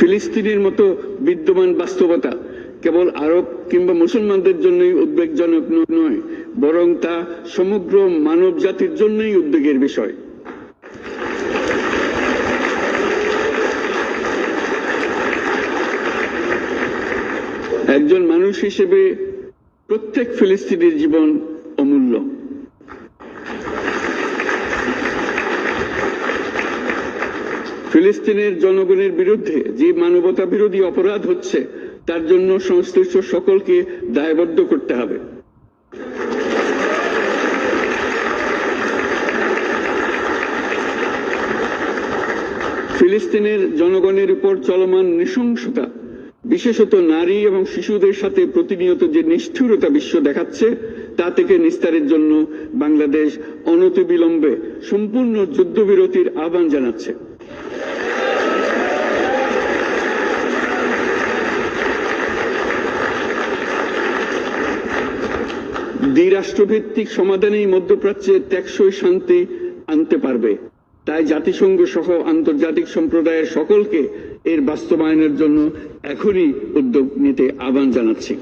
ফিলিস্তিনের মতো বিদ্যমান বাস্তবতা কেবল আরব কিংবা মুসলমানদের জন্যই উদ্বেগজনক নয়, বরং তা সমগ্র মানব জাতির জন্যই উদ্বেগের বিষয়। একজন মানুষ হিসেবে প্রত্যেক ফিলিস্তিনির জীবন অমূল্য। ফিলিস্তিনের জনগণের বিরুদ্ধে যে মানবতা বিরোধী অপরাধ হচ্ছে তার জন্য সংশ্লিষ্ট সকলকে দায়বদ্ধ করতে হবে। ফিলিস্তিনের জনগণের উপর চলমান নৃশংসতা, বিশেষত নারী এবং শিশুদের সাথে প্রতিনিয়ত যে নিষ্ঠুরতা বিশ্ব দেখাচ্ছে, তা থেকে নিস্তারের জন্য বাংলাদেশ অনতিবিলম্বে সম্পূর্ণ যুদ্ধবিরতির আহ্বান জানাচ্ছে। দ্বিরাষ্ট্রভিত্তিক সমাধানেই মধ্যপ্রাচ্যে টেকসই শান্তি আনতে পারবে। তাই জাতিসংঘ সহ আন্তর্জাতিক সম্প্রদায়ের সকলকে এর বাস্তবায়নের জন্য এখনই উদ্যোগ নিতে আহ্বান জানাচ্ছি।